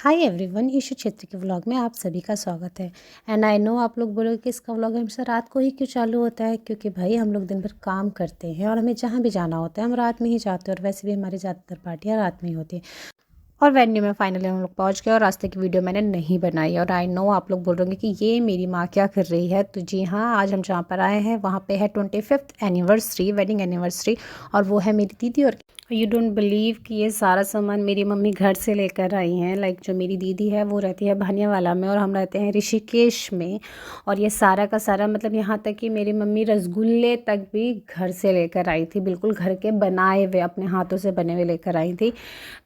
Hi everyone, issue क्षेत्र के vlog में आप सभी का स्वागत है। एंड आई नो आप लोग बोलोगे कि इसका व्लॉग हमेशा रात को ही क्यों चालू होता है, क्योंकि भाई हम लोग दिन भर काम करते हैं और हमें जहाँ भी जाना होता है हम रात में ही जाते हैं। और वैसे भी हमारी ज़्यादातर पार्टियाँ रात में ही होती हैं। और वेन्यू में फाइनली हम लोग पहुंच गए और रास्ते की वीडियो मैंने नहीं बनाई। और आई नो आप लोग बोल रहे होंगे कि ये मेरी माँ क्या कर रही है। तो जी हाँ, आज हम जहाँ पर आए हैं वहाँ पे है 25th एनिवर्सरी, वेडिंग एनिवर्सरी। और वो है मेरी दीदी। और यू डोंट बिलीव कि ये सारा सामान मेरी मम्मी घर से लेकर आई हैं। लाइक जो मेरी दीदी है वो रहती है भानियावाला में और हम रहते हैं ऋषिकेश में। और ये सारा का सारा मतलब यहाँ तक कि मेरी मम्मी रसगुल्ले तक भी घर से लेकर आई थी, बिल्कुल घर के बनाए हुए, अपने हाथों से बने हुए लेकर आई थी।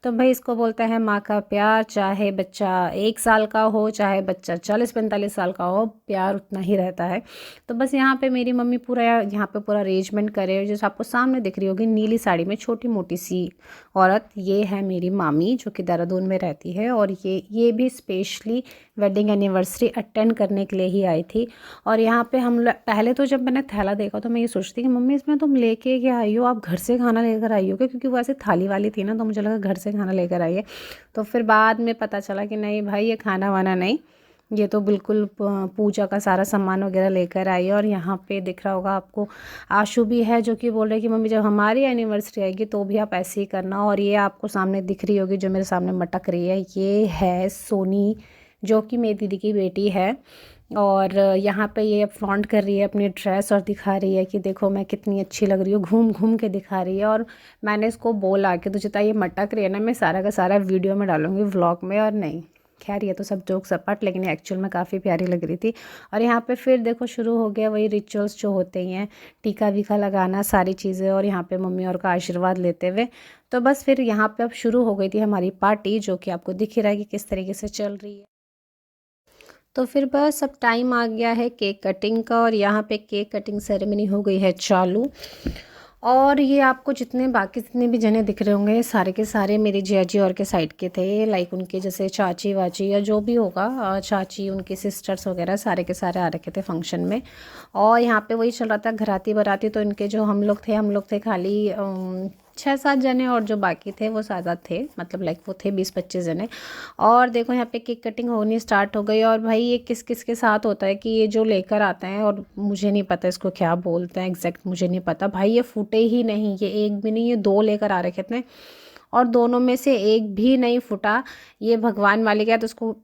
तो भाई इसको बोलते हैं माँ का प्यार। चाहे बच्चा 1 साल का हो, चाहे बच्चा 40-45 साल का हो, प्यार उतना ही रहता है। तो बस यहाँ पे मेरी मम्मी पूरा यहाँ पे पूरा अरेंजमेंट करे। जैसे आपको सामने दिख रही होगी नीली साड़ी में छोटी मोटी सी औरत, ये है मेरी मामी जो कि देहरादून में रहती है। और ये भी स्पेशली वेडिंग एनिवर्सरी अटेंड करने के लिए ही आई थी। और यहाँ पे हम पहले तो जब मैंने थैला देखा तो मैं ये सोचती कि मम्मी इसमें तुम लेके क्या आई हो, आप घर से खाना लेकर आई हो क्या? क्योंकि वो ऐसे थाली वाली थी ना, तो मुझे लगा घर से खाना लेकर आई है। तो फिर बाद में पता चला कि नहीं भाई, ये खाना वाना नहीं, ये तो बिल्कुल पूजा का सारा सामान वगैरह लेकर आई है। और यहाँ पे दिख रहा होगा आपको आशु भी है जो कि बोल रहे कि मम्मी जब हमारी एनिवर्सरी आएगी तो भी आप ऐसे ही करना। और ये आपको सामने दिख रही होगी जो मेरे सामने मटक रही है, ये है सोनी जो कि मेरी दीदी की बेटी है। और यहाँ पे ये फ्लॉन्ट कर रही है अपनी ड्रेस और दिखा रही है कि देखो मैं कितनी अच्छी लग रही हूँ, घूम घूम के दिखा रही है। और मैंने इसको बोला कि तुझे ये मटक रही है ना, मैं सारा का सारा वीडियो में डालूंगी व्लॉग में। और नहीं, खैर ये तो सब जोक सपाट, लेकिन एक्चुअल में काफ़ी प्यारी लग रही थी। और यहाँ पे फिर देखो शुरू हो गया वही रिचुअल्स जो होते ही हैं, टीका वीका लगाना, सारी चीज़ें। और यहाँ पे मम्मी और का आशीर्वाद लेते हुए तो बस फिर यहाँ पे अब शुरू हो गई थी हमारी पार्टी, जो कि आपको दिख ही रहा है कि किस तरीके से चल रही है। तो फिर बस अब टाइम आ गया है केक कटिंग का। और यहाँ पे केक कटिंग सेरेमनी हो गई है चालू। और ये आपको जितने बाकी जितने भी जने दिख रहे होंगे सारे के सारे मेरे जिया जी और के साइड के थे। लाइक उनके जैसे चाची वाची या जो भी होगा, चाची, उनकी सिस्टर्स वगैरह सारे के सारे आ रखे थे फंक्शन में। और यहाँ पे वही चल रहा था घराती बराती। तो इनके जो हम लोग थे खाली 6-7 जने, और जो बाकी थे वो ज़्यादा थे, मतलब लाइक वो थे 20-25 जने। और देखो यहाँ पे केक कटिंग होनी स्टार्ट हो गई। और भाई ये किस किस के साथ होता है कि ये जो लेकर आते हैं, और मुझे नहीं पता इसको क्या बोलते हैं एग्जैक्ट, मुझे नहीं पता भाई। ये फूटे ही नहीं, ये एक भी नहीं, ये 2 लेकर आ रखे थे और दोनों में से एक भी नहीं फूटा। ये भगवान वाले क्या, तो उसको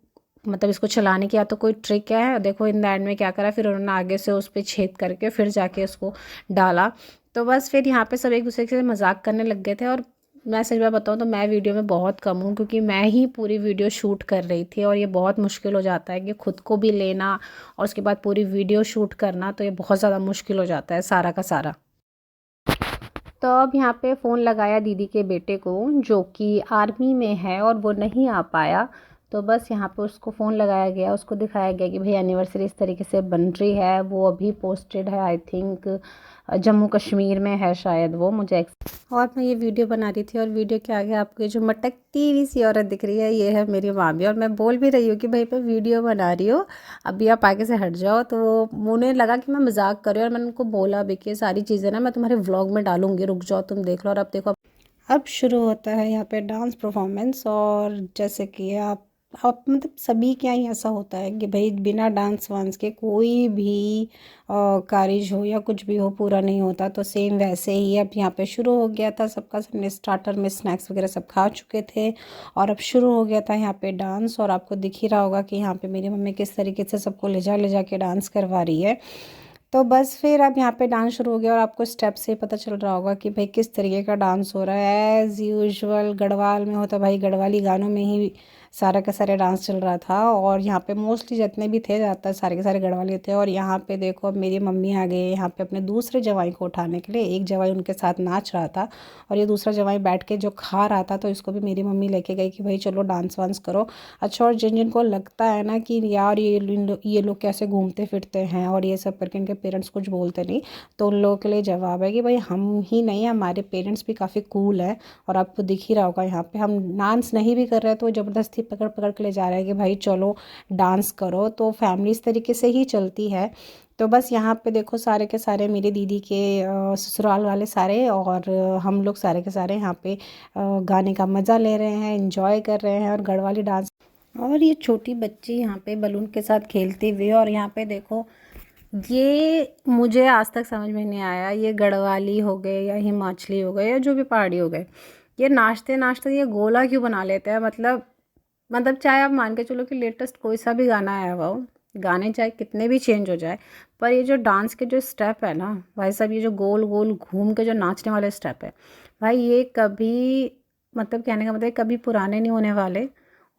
मतलब इसको चलाने की या तो कोई ट्रिक है। देखो इन द एंड में क्या करा, फिर उन्होंने आगे से उस पर छेद करके फिर जाके उसको डाला। तो बस फिर यहाँ पे सब एक दूसरे से मजाक करने लग गए थे। और मैं सच बात बताऊँ तो मैं वीडियो में बहुत कम हूँ, क्योंकि मैं ही पूरी वीडियो शूट कर रही थी। और ये बहुत मुश्किल हो जाता है कि खुद को भी लेना और उसके बाद पूरी वीडियो शूट करना, तो ये बहुत ज़्यादा मुश्किल हो जाता है सारा का सारा। तो अब यहाँ पे फ़ोन लगाया दीदी के बेटे को जो कि आर्मी में है और वो नहीं आ पाया। तो बस यहाँ पे उसको फ़ोन लगाया गया, उसको दिखाया गया कि भाई एनिवर्सरी इस तरीके से बन रही है। वो अभी पोस्टेड है, आई थिंक जम्मू कश्मीर में है शायद वो, मुझे और मैं ये वीडियो बना रही थी। और वीडियो के आगे आपको जो मटकती हुई सी औरत दिख रही है, ये है मेरी मामी। और मैं बोल भी रही हूँ कि भाई मैं वीडियो बना रही हूँ, अभी आप आगे से हट जाओ। तो उन्हें लगा कि मैं मजाक कर रही हूँ। और मैंने उनको बोला भी कि ये सारी चीज़ें ना मैं तुम्हारे व्लॉग में डालूंगी, रुक जाओ तुम देख लो। और अब देखो अब शुरू होता है यहाँ पे डांस परफॉर्मेंस। और जैसे कि आप मतलब सभी के यहाँ ही ऐसा होता है कि भाई बिना डांस वांस के कोई भी कार्यज हो या कुछ भी हो पूरा नहीं होता। तो सेम वैसे ही अब यहाँ पे शुरू हो गया था सबका, सबने स्टार्टर में स्नैक्स वगैरह सब खा चुके थे। और अब शुरू हो गया था यहाँ पे डांस। और आपको दिख ही रहा होगा कि यहाँ पे मेरी मम्मी किस तरीके से सबको ले जा के डांस करवा रही है। तो बस फिर अब यहाँ पे डांस शुरू हो गया। और आपको स्टेप से पता चल रहा होगा कि भाई किस तरीके का डांस हो रहा है। एज़ यूजुअल गढ़वाल में होता भाई, गढ़वाली गानों में ही सारा का सारा डांस चल रहा था। और यहाँ पे मोस्टली जितने भी थे ज़्यादातर सारे के सारे गढ़वाली थे। और यहाँ पे देखो अब मेरी मम्मी आ गई यहाँ पे अपने दूसरे जवाई को उठाने के लिए। एक जवाई उनके साथ नाच रहा था और ये दूसरा जवाई बैठ के जो खा रहा था, तो इसको भी मेरी मम्मी लेके गई कि भाई चलो डांस वांस करो। अच्छा, और जिन जिनको लगता है ना कि यार ये लोग कैसे घूमते फिरते हैं और ये सब करके इनके पेरेंट्स कुछ बोलते नहीं, तो उन लोगों के लिए जवाब है कि भाई हम ही नहीं, हमारे पेरेंट्स भी काफ़ी कूल है। और आपको दिख ही रहा होगा यहाँ पे हम डांस नहीं भी कर रहे हैं तो ज़बरदस्ती पकड़ पकड़ के ले जा रहे हैं कि भाई चलो डांस करो। तो फैमिली इस तरीके से ही चलती है। तो बस यहाँ पे देखो सारे के सारे मेरे दीदी के ससुराल वाले सारे और हम लोग सारे के सारे यहाँ पे गाने का मज़ा ले रहे हैं, एंजॉय कर रहे हैं और गढ़वाली डांस। और ये छोटी बच्ची यहाँ पे बलून के साथ खेलती हुई, और यहाँ पे देखो, ये मुझे आज तक समझ में नहीं आया, ये गढ़वाली हो गए या हिमाचली हो गए या जो भी पहाड़ी हो गए, ये नाचते नाचते ये गोला क्यों बना लेते हैं। मतलब चाहे आप मान के चलो कि लेटेस्ट कोई सा भी गाना आया हुआ हो, गाने चाहे कितने भी चेंज हो जाए, पर ये जो डांस के जो स्टेप है ना भाई साहब, ये जो गोल गोल घूम के जो नाचने वाले स्टेप है भाई, ये कभी, मतलब कहने का मतलब कभी पुराने नहीं होने वाले।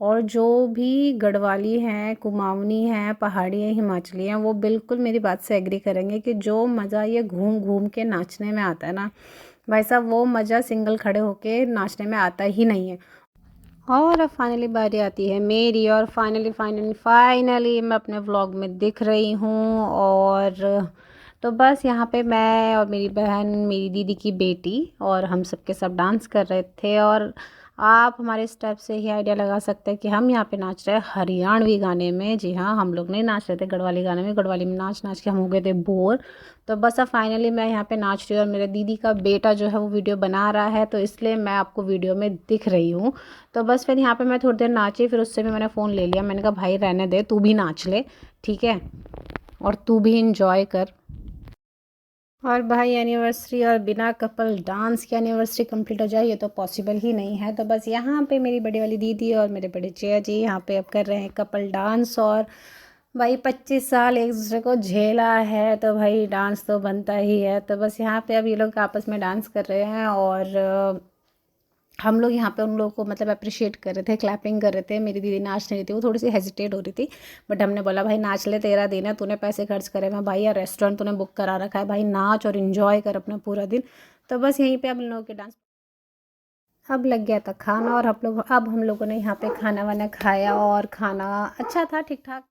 और जो भी गढ़वाली हैं, कुमाऊनी हैं, पहाड़ी हैं, हिमाचली हैं, वो बिल्कुल मेरी बात से एग्री करेंगे कि जो मज़ा ये घूम घूम के नाचने में आता है ना भाई साहब, वो मज़ा सिंगल खड़े होके नाचने में आता ही नहीं है। और अब फाइनली बारी आती है मेरी, और फाइनली मैं अपने व्लॉग में दिख रही हूँ। और तो बस यहाँ पे मैं और मेरी बहन, मेरी दीदी की बेटी, और हम सबके सब डांस कर रहे थे। और आप हमारे स्टेप से ही आइडिया लगा सकते हैं कि हम यहाँ पे नाच रहे हैं हरियाणवी गाने में। जी हाँ, हम लोग नहीं नाच रहे थे गढ़वाली गाने में, गढ़वाली में नाच नाच के हम हो गए थे बोर। तो बस अब फाइनली मैं यहाँ पे नाच रही हूँ, और मेरे दीदी का बेटा जो है वो वीडियो बना रहा है, तो इसलिए मैं आपको वीडियो में दिख रही हूँ। तो बस फिर यहाँ पे मैं थोड़ी देर नाची, फिर उससे भी मैंने फ़ोन ले लिया। मैंने कहा भाई रहने दे, तू भी नाच ले, ठीक है, और तू भी इंजॉय कर। और भाई एनिवर्सरी और बिना कपल डांस की एनिवर्सरी कंप्लीट हो जाए, ये तो पॉसिबल ही नहीं है। तो बस यहाँ पे मेरी बड़ी वाली दीदी और मेरे बड़े जिया जी यहाँ पे अब कर रहे हैं कपल डांस। और भाई 25 साल एक दूसरे को झेला है, तो भाई डांस तो बनता ही है। तो बस यहाँ पे अब ये लोग आपस में डांस कर रहे हैं, और हम लोग यहाँ पे उन लोगों को मतलब अप्रिशिएट कर रहे थे, क्लैपिंग कर रहे थे। मेरी दीदी नाच नहीं रही थी, वो थोड़ी सी हेजिटेट हो रही थी, बट हमने बोला भाई नाच ले, तेरा दिन है, तूने पैसे खर्च करे हैं भाई, या रेस्टोरेंट तूने बुक करा रखा है भाई, नाच और इन्जॉय कर अपना पूरा दिन। तो बस यहीं पे अब इन लोगों के डांस अब लग गया था खाना, और हम लोगों ने यहाँ पे खाना वाना खाया, और खाना अच्छा था, ठीक ठाक।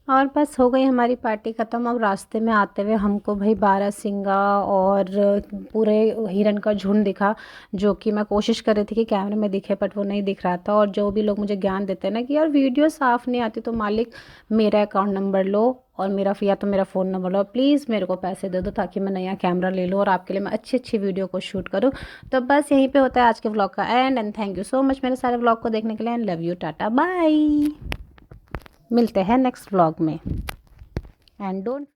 और बस हो गई हमारी पार्टी ख़त्म। अब रास्ते में आते हुए हमको भाई बारहसिंगा और पूरे हिरन का झुंड दिखा, जो कि मैं कोशिश कर रही थी कि कैमरे में दिखे, बट वो नहीं दिख रहा था। और जो भी लोग मुझे ज्ञान देते हैं ना कि यार वीडियो साफ़ नहीं आती, तो मालिक मेरा अकाउंट नंबर लो और मेरा फ़ोन नंबर लो, प्लीज़ मेरे को पैसे दे दो ताकि मैं नया कैमरा ले लूँ और आपके लिए मैं अच्छी अच्छी वीडियो को शूट करूँ। तो बस यहीं पे होता है आज के व्लॉग का end thank you so much मेरे सारे व्लॉग को देखने के लिए, and love you, tata bye. मिलते हैं नेक्स्ट व्लॉग में, एंड डोंट